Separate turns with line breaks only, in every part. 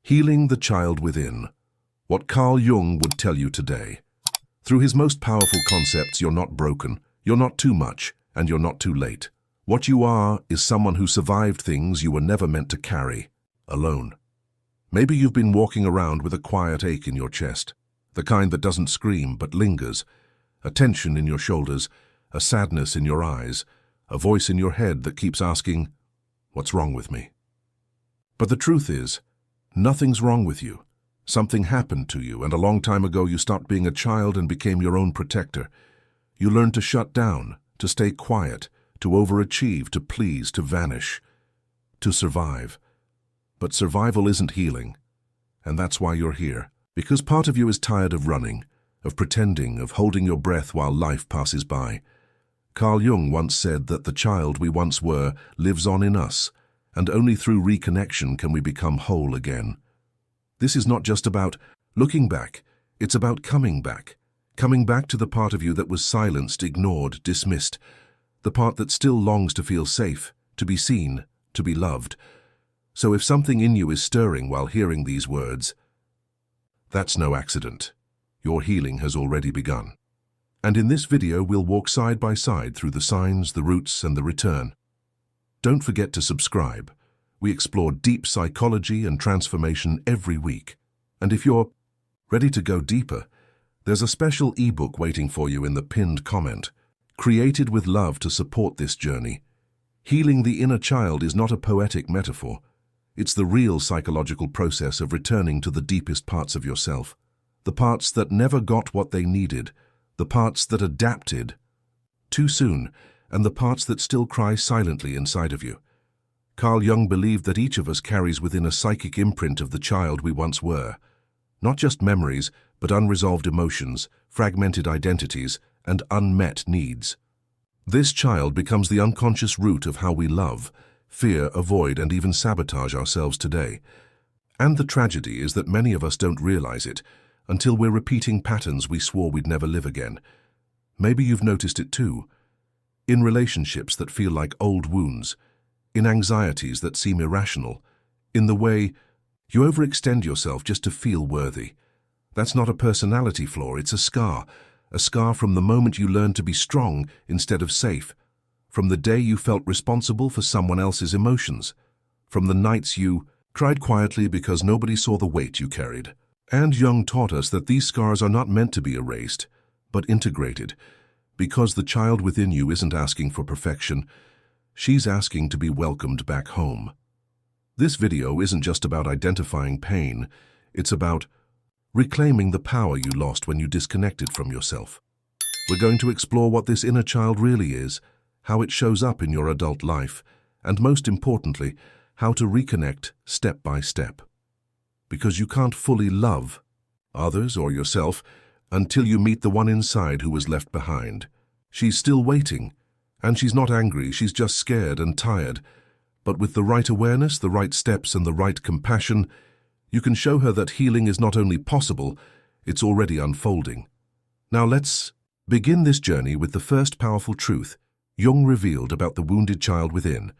Healing the child within. What Carl Jung would tell you today. Through his most powerful concepts, you're not broken, you're not too much, and you're not too late. What you are is someone who survived things you were never meant to carry, alone. Maybe you've been walking around with a quiet ache in your chest, the kind that doesn't scream but lingers, a tension in your shoulders, a sadness in your eyes, a voice in your head that keeps asking, "What's wrong with me?" But the truth is, nothing's wrong with you. Something happened to you, and a long time ago you stopped being a child and became your own protector. You learned to shut down, to stay quiet, to overachieve, to please, to vanish, to survive. But survival isn't healing, and that's why you're here. Because part of you is tired of running, of pretending, of holding your breath while life passes by. Carl Jung once said that the child we once were lives on in us, and only through reconnection can we become whole again. This is not just about looking back, it's about coming back to the part of you that was silenced, ignored, dismissed, the part that still longs to feel safe, to be seen, to be loved. So if something in you is stirring while hearing these words, that's no accident. Your healing has already begun. And in this video, we'll walk side by side through the signs, the roots, and the return. Don't forget to subscribe. We explore deep psychology and transformation every week. And if you're ready to go deeper, there's a special ebook waiting for you in the pinned comment, created with love to support this journey. Healing the inner child is not a poetic metaphor. It's the real psychological process of returning to the deepest parts of yourself, the parts that never got what they needed, the parts that adapted too soon, and the parts that still cry silently inside of you. Carl Jung believed that each of us carries within a psychic imprint of the child we once were. Not just memories, but unresolved emotions, fragmented identities, and unmet needs. This child becomes the unconscious root of how we love, fear, avoid, and even sabotage ourselves today. And the tragedy is that many of us don't realize it until we're repeating patterns we swore we'd never live again. Maybe you've noticed it too. In relationships that feel like old wounds, in anxieties that seem irrational, in the way you overextend yourself just to feel worthy. That's not a personality flaw, it's a scar from the moment you learned to be strong instead of safe, from the day you felt responsible for someone else's emotions, from the nights you cried quietly because nobody saw the weight you carried. And Jung taught us that these scars are not meant to be erased, but integrated, because the child within you isn't asking for perfection, she's asking to be welcomed back home. This video isn't just about identifying pain, it's about reclaiming the power you lost when you disconnected from yourself. We're going to explore what this inner child really is, how it shows up in your adult life, and most importantly, how to reconnect step by step. Because you can't fully love others or yourself until you meet the one inside who was left behind. She's still waiting, and she's not angry, she's just scared and tired. But with the right awareness, the right steps, and the right compassion, you can show her that healing is not only possible, it's already unfolding. Now let's begin this journey with the first powerful truth Jung revealed about the wounded child within,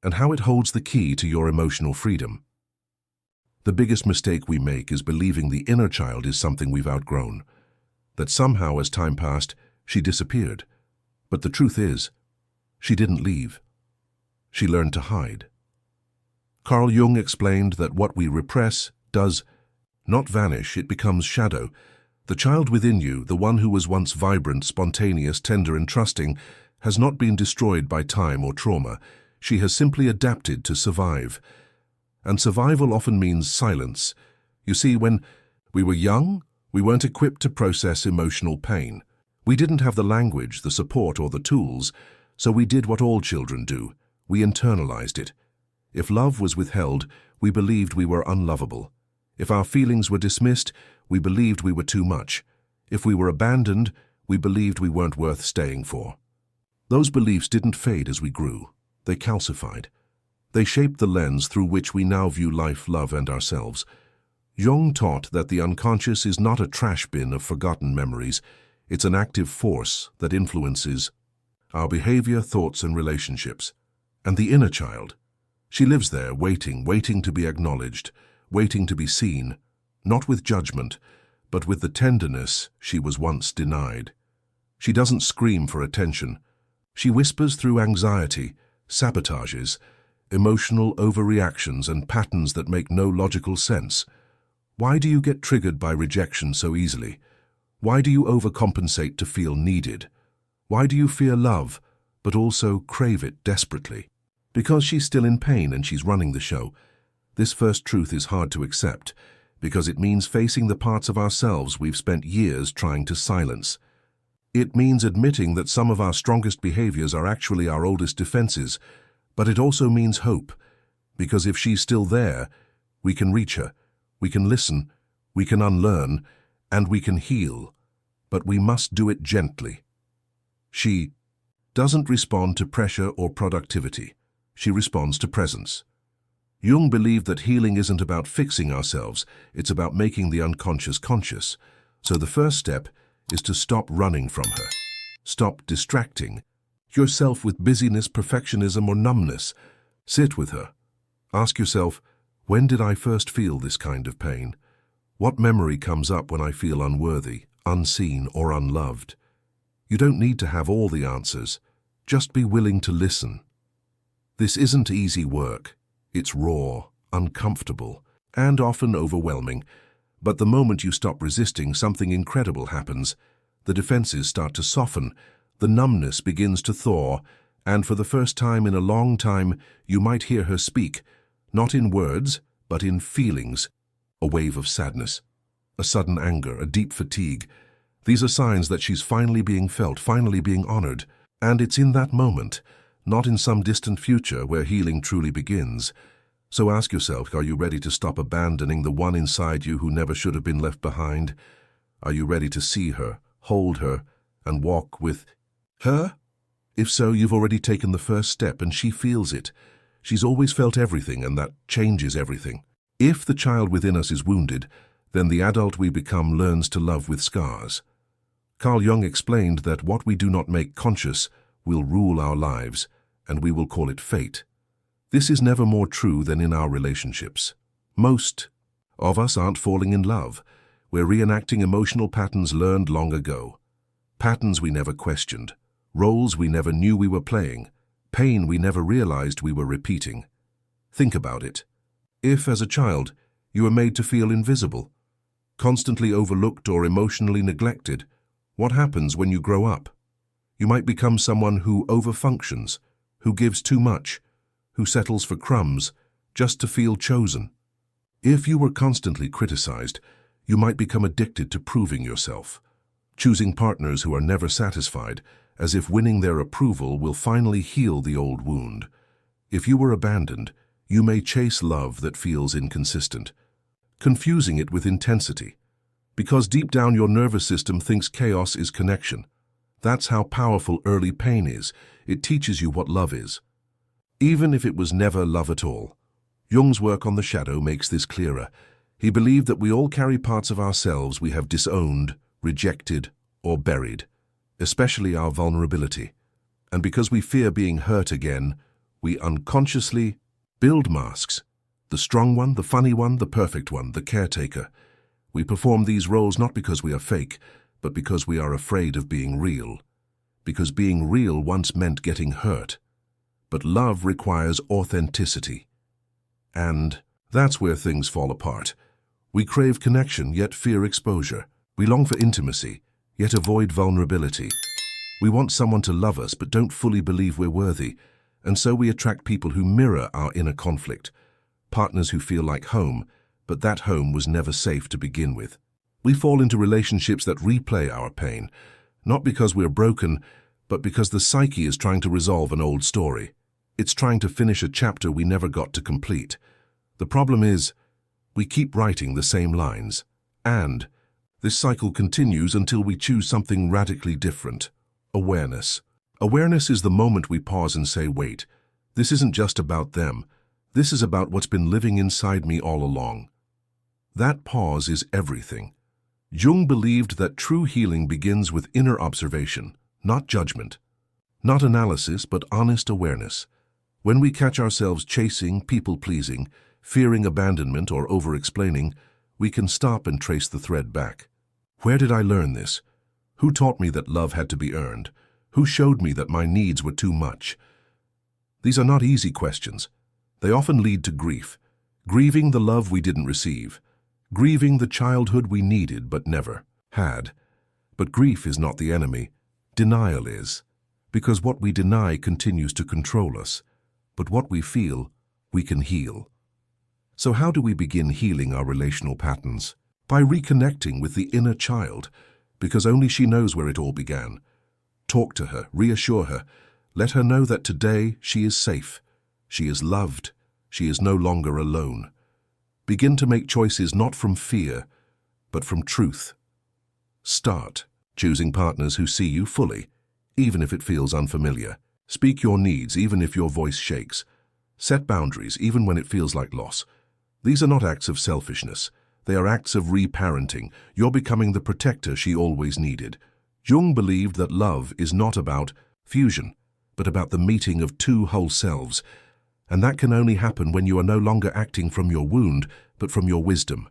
and how it holds the key to your emotional freedom. The biggest mistake we make is believing the inner child is something we've outgrown, that somehow as time passed, she disappeared. But the truth is, she didn't leave. She learned to hide. Carl Jung explained that what we repress does not vanish, it becomes shadow. The child within you, the one who was once vibrant, spontaneous, tender, and trusting, has not been destroyed by time or trauma. She has simply adapted to survive. And survival often means silence. You see, when we were young, we weren't equipped to process emotional pain. We didn't have the language, the support, or the tools, so we did what all children do. We internalized it. If love was withheld, we believed we were unlovable. If our feelings were dismissed, we believed we were too much. If we were abandoned, we believed we weren't worth staying for. Those beliefs didn't fade as we grew. They calcified. They shaped the lens through which we now view life, love, and ourselves. Jung taught that the unconscious is not a trash bin of forgotten memories. It's an active force that influences our behavior, thoughts, and relationships. And the inner child, she lives there waiting to be acknowledged, waiting to be seen, not with judgment, but with the tenderness she was once denied. She doesn't scream for attention. She whispers through anxiety, sabotages, emotional overreactions and patterns that make no logical sense. Why do you get triggered by rejection so easily? Why do you overcompensate to feel needed? Why do you fear love, but also crave it desperately? Because she's still in pain and she's running the show. This first truth is hard to accept, because it means facing the parts of ourselves we've spent years trying to silence. It means admitting that some of our strongest behaviors are actually our oldest defenses, but it also means hope, because if she's still there, we can reach her, we can listen, we can unlearn, and we can heal, but we must do it gently. She doesn't respond to pressure or productivity. She responds to presence. Jung believed that healing isn't about fixing ourselves, it's about making the unconscious conscious. So the first step is to stop running from her. Stop distracting yourself with busyness, perfectionism, or numbness. Sit with her. Ask yourself, when did I first feel this kind of pain? What memory comes up when I feel unworthy, unseen, or unloved? You don't need to have all the answers. Just be willing to listen. This isn't easy work. It's raw, uncomfortable, and often overwhelming. But the moment you stop resisting, something incredible happens. The defenses start to soften, the numbness begins to thaw, and for the first time in a long time, you might hear her speak, not in words, but in feelings. A wave of sadness, a sudden anger, a deep fatigue. These are signs that she's finally being felt, finally being honored. And it's in that moment, not in some distant future, where healing truly begins. So ask yourself, are you ready to stop abandoning the one inside you who never should have been left behind? Are you ready to see her, hold her, and walk with her? If so, you've already taken the first step, and she feels it. She's always felt everything, and that changes everything. If the child within us is wounded, then the adult we become learns to love with scars. Carl Jung explained that what we do not make conscious will rule our lives, and we will call it fate. This is never more true than in our relationships. Most of us aren't falling in love. We're reenacting emotional patterns learned long ago. Patterns we never questioned, roles we never knew we were playing, pain we never realized we were repeating. Think about it. If, as a child, you were made to feel invisible, constantly overlooked or emotionally neglected, what happens when you grow up? You might become someone who overfunctions, who gives too much, who settles for crumbs just to feel chosen. If you were constantly criticized, you might become addicted to proving yourself, choosing partners who are never satisfied, as if winning their approval will finally heal the old wound. If you were abandoned, you may chase love that feels inconsistent, confusing it with intensity, because deep down your nervous system thinks chaos is connection. That's how powerful early pain is. It teaches you what love is, even if it was never love at all. Jung's work on the shadow makes this clearer. He believed that we all carry parts of ourselves we have disowned, rejected, or buried, especially our vulnerability. And because we fear being hurt again, we unconsciously build masks. The strong one, the funny one, the perfect one, the caretaker. We perform these roles not because we are fake, but because we are afraid of being real. Because being real once meant getting hurt. But love requires authenticity. And that's where things fall apart. We crave connection, yet fear exposure. We long for intimacy, yet avoid vulnerability. We want someone to love us, but don't fully believe we're worthy. And so we attract people who mirror our inner conflict. Partners who feel like home, but that home was never safe to begin with. We fall into relationships that replay our pain, not because we're broken, but because the psyche is trying to resolve an old story. It's trying to finish a chapter we never got to complete. The problem is, we keep writing the same lines, and this cycle continues until we choose something radically different. Awareness. Awareness is the moment we pause and say, wait, this isn't just about them. This is about what's been living inside me all along. That pause is everything. Jung believed that true healing begins with inner observation, not judgment, not analysis, but honest awareness. When we catch ourselves chasing, people-pleasing, fearing abandonment or over-explaining, we can stop and trace the thread back. Where did I learn this? Who taught me that love had to be earned? Who showed me that my needs were too much? These are not easy questions. They often lead to grief. Grieving the love we didn't receive. Grieving the childhood we needed but never had. But grief is not the enemy. Denial is. Because what we deny continues to control us. But what we feel, we can heal. So how do we begin healing our relational patterns? By reconnecting with the inner child, because only she knows where it all began. Talk to her, reassure her, let her know that today she is safe, she is loved, she is no longer alone. Begin to make choices not from fear, but from truth. Start choosing partners who see you fully, even if it feels unfamiliar. Speak your needs even if your voice shakes. Set boundaries even when it feels like loss. These are not acts of selfishness. They are acts of reparenting. You're becoming the protector she always needed. Jung believed that love is not about fusion, but about the meeting of two whole selves. And that can only happen when you are no longer acting from your wound, but from your wisdom.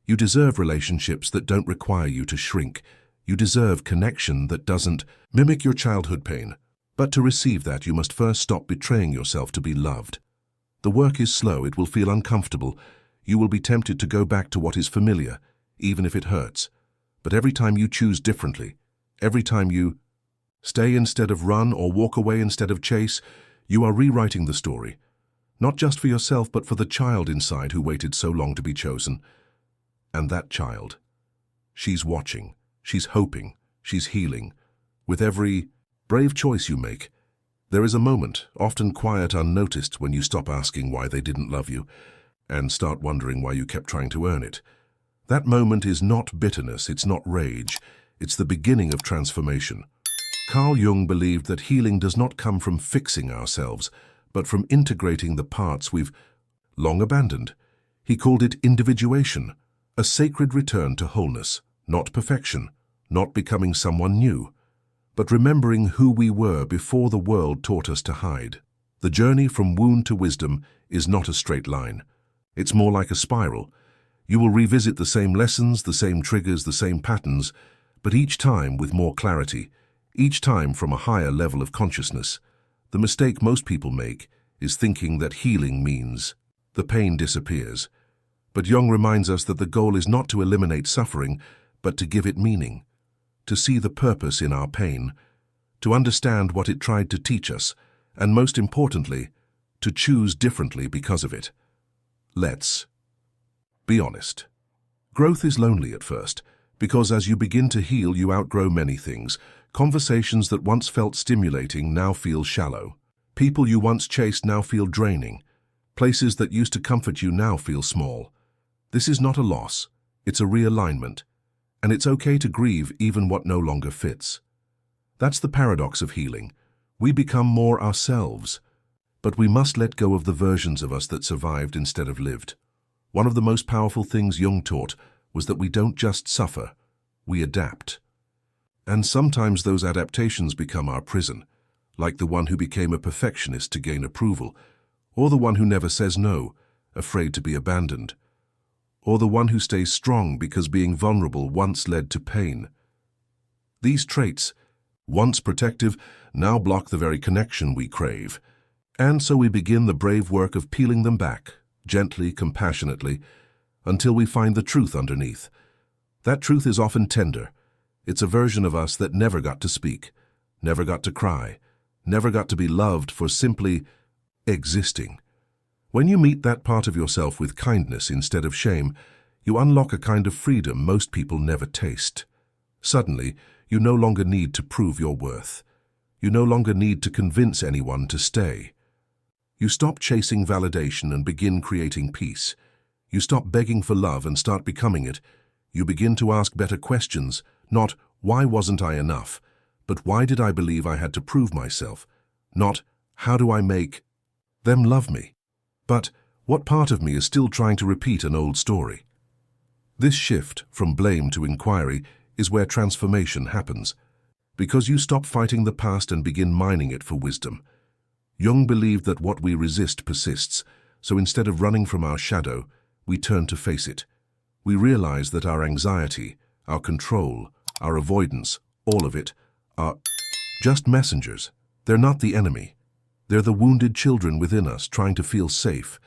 You deserve relationships that don't require you to shrink. You deserve connection that doesn't mimic your childhood pain. But to receive that, you must first stop betraying yourself to be loved. The work is slow, it will feel uncomfortable. You will be tempted to go back to what is familiar, even if it hurts. But every time you choose differently, every time you stay instead of run or walk away instead of chase, you are rewriting the story. Not just for yourself, but for the child inside who waited so long to be chosen. And that child, she's watching, she's hoping, she's healing. With every brave choice you make, there is a moment, often quiet, unnoticed, when you stop asking why they didn't love you and start wondering why you kept trying to earn it. That moment is not bitterness, it's not rage, it's the beginning of transformation. Carl Jung believed that healing does not come from fixing ourselves, but from integrating the parts we've long abandoned. He called it individuation, a sacred return to wholeness, not perfection, not becoming someone new, but remembering who we were before the world taught us to hide. The journey from wound to wisdom is not a straight line. It's more like a spiral. You will revisit the same lessons, the same triggers, the same patterns, but each time with more clarity, each time from a higher level of consciousness. The mistake most people make is thinking that healing means the pain disappears. But Jung reminds us that the goal is not to eliminate suffering, but to give it meaning, to see the purpose in our pain, to understand what it tried to teach us, and most importantly, to choose differently because of it. Let's be honest. Growth is lonely at first, because as you begin to heal, you outgrow many things. Conversations that once felt stimulating now feel shallow. People you once chased now feel draining. Places that used to comfort you now feel small. This is not a loss, it's a realignment. And it's okay to grieve even what no longer fits. That's the paradox of healing. We become more ourselves, but we must let go of the versions of us that survived instead of lived. One of the most powerful things Jung taught was that we don't just suffer, we adapt. And sometimes those adaptations become our prison, like the one who became a perfectionist to gain approval, or the one who never says no, afraid to be abandoned, or the one who stays strong because being vulnerable once led to pain. These traits, once protective, now block the very connection we crave. And so we begin the brave work of peeling them back, gently, compassionately, until we find the truth underneath. That truth is often tender. It's a version of us that never got to speak, never got to cry, never got to be loved for simply existing. When you meet that part of yourself with kindness instead of shame, you unlock a kind of freedom most people never taste. Suddenly, you no longer need to prove your worth. You no longer need to convince anyone to stay. You stop chasing validation and begin creating peace. You stop begging for love and start becoming it. You begin to ask better questions, not why wasn't I enough, but why did I believe I had to prove myself? Not how do I make them love me, but what part of me is still trying to repeat an old story? This shift from blame to inquiry is where transformation happens, because you stop fighting the past and begin mining it for wisdom. Jung believed that what we resist persists, So instead of running from our shadow, we turn to face it. We realize that our anxiety, our control, our avoidance, all of it, are just messengers. They're not the enemy. They're the wounded children within us trying to feel safe.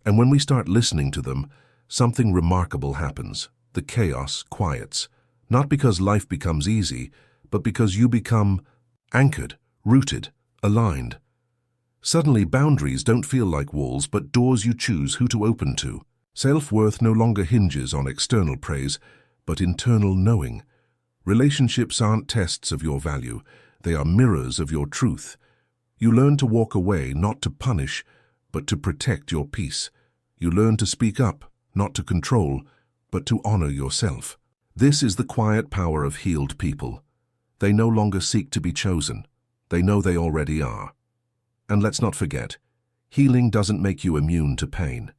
And when we start listening to them, something remarkable happens. The chaos quiets. Not because life becomes easy, but because you become anchored, rooted, aligned. Suddenly, boundaries don't feel like walls, but doors you choose who to open to. Self-worth no longer hinges on external praise, but internal knowing. Relationships aren't tests of your value. They are mirrors of your truth. You learn to walk away, not to punish, but to protect your peace. You learn to speak up, not to control, but to honor yourself. This is the quiet power of healed people. They no longer seek to be chosen. They know they already are. And let's not forget, healing doesn't make you immune to pain.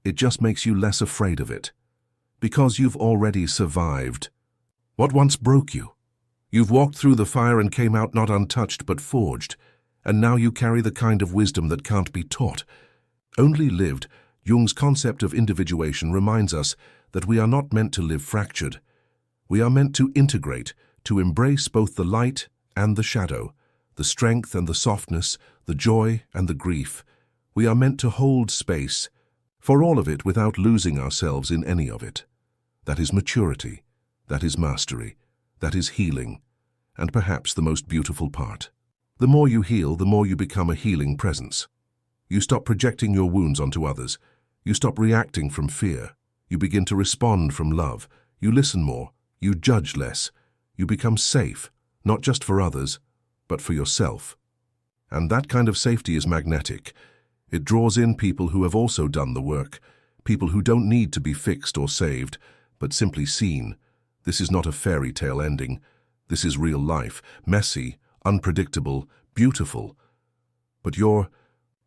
It just makes you less afraid of it. Because you've already survived what once broke you. You've walked through the fire and came out not untouched but forged, and now you carry the kind of wisdom that can't be taught, only lived. Jung's concept of individuation reminds us that we are not meant to live fractured. We are meant to integrate, to embrace both the light and the shadow, the strength and the softness, the joy and the grief. We are meant to hold space for all of it without losing ourselves in any of it. That is maturity, that is mastery, that is healing, and perhaps the most beautiful part. The more you heal, the more you become a healing presence. You stop projecting your wounds onto others. You stop reacting from fear. You begin to respond from love. You listen more. You judge less. You become safe, not just for others, but for yourself. And that kind of safety is magnetic. It draws in people who have also done the work, people who don't need to be fixed or saved, but simply seen. This is not a fairy tale ending. This is real life, messy, unpredictable, beautiful. But you're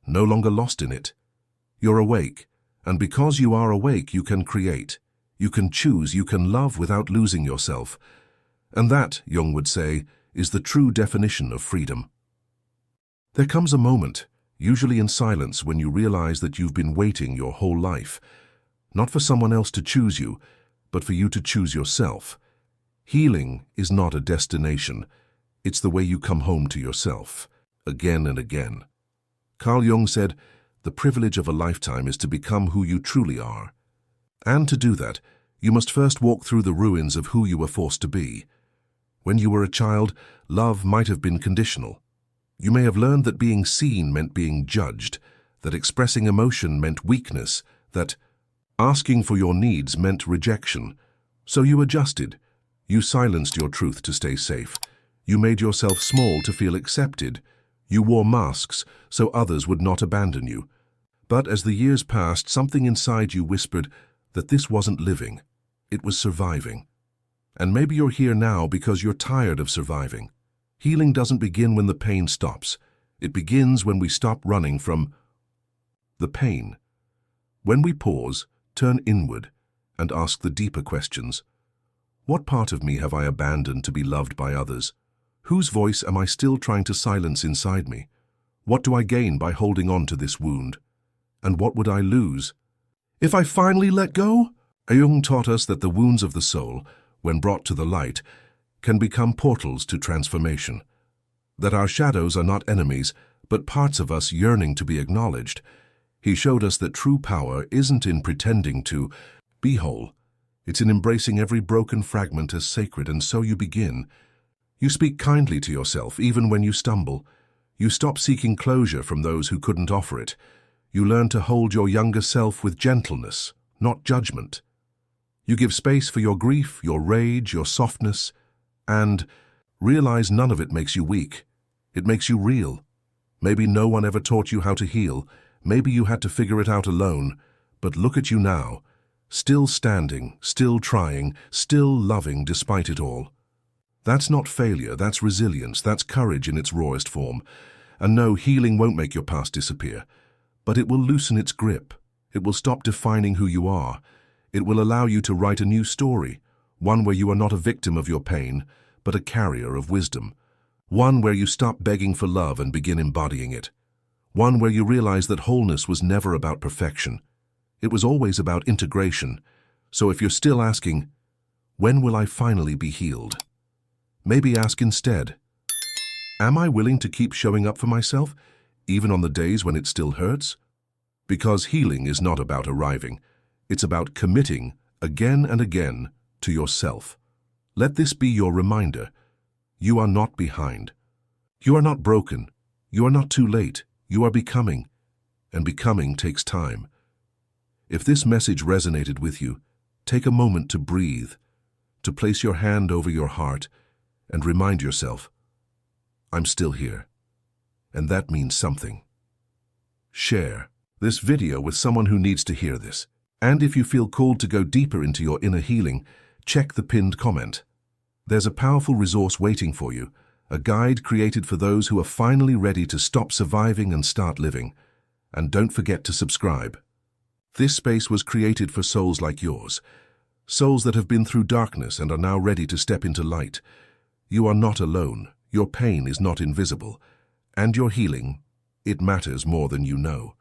no longer lost in it. You're awake, and because you are awake, you can create. You can choose, you can love without losing yourself. And that, Jung would say, is the true definition of freedom. There comes a moment, usually in silence, when you realize that you've been waiting your whole life, not for someone else to choose you, but for you to choose yourself. Healing is not a destination. It's the way you come home to yourself, again and again. Carl Jung said, the privilege of a lifetime is to become who you truly are. And to do that, you must first walk through the ruins of who you were forced to be. When you were a child, love might have been conditional. You may have learned that being seen meant being judged, that expressing emotion meant weakness, that asking for your needs meant rejection. So you adjusted. You silenced your truth to stay safe. You made yourself small to feel accepted. You wore masks so others would not abandon you. But as the years passed, something inside you whispered that this wasn't living. It was surviving. And maybe you're here now because you're tired of surviving. Healing doesn't begin when the pain stops. It begins when we stop running from the pain. When we pause, turn inward, and ask the deeper questions. What part of me have I abandoned to be loved by others? Whose voice am I still trying to silence inside me? What do I gain by holding on to this wound? And what would I lose if I finally let go? Jung taught us that the wounds of the soul, when brought to the light, can become portals to transformation. That our shadows are not enemies, but parts of us yearning to be acknowledged. He showed us that true power isn't in pretending to be whole. It's in embracing every broken fragment as sacred, and so you begin. You speak kindly to yourself, even when you stumble. You stop seeking closure from those who couldn't offer it. You learn to hold your younger self with gentleness, not judgment. You give space for your grief, your rage, your softness, and realize none of it makes you weak. It makes you real. Maybe no one ever taught you how to heal. Maybe you had to figure it out alone. But look at you now, still standing, still trying, still loving despite it all. That's not failure, that's resilience, that's courage in its rawest form. And no, healing won't make your past disappear, but it will loosen its grip. It will stop defining who you are. It will allow you to write a new story, one where you are not a victim of your pain, but a carrier of wisdom. One where you stop begging for love and begin embodying it. One where you realize that wholeness was never about perfection. It was always about integration. So if you're still asking, when will I finally be healed? Maybe ask instead, am I willing to keep showing up for myself, even on the days when it still hurts? Because healing is not about arriving. It's about committing again and again to yourself. Let this be your reminder. You are not behind. You are not broken. You are not too late. You are becoming. And becoming takes time. If this message resonated with you, take a moment to breathe, to place your hand over your heart, and remind yourself, I'm still here. And that means something. Share this video with someone who needs to hear this. And if you feel called to go deeper into your inner healing, check the pinned comment. There's a powerful resource waiting for you, a guide created for those who are finally ready to stop surviving and start living. And don't forget to subscribe. This space was created for souls like yours, souls that have been through darkness and are now ready to step into light. You are not alone. Your pain is not invisible. And your healing, it matters more than you know.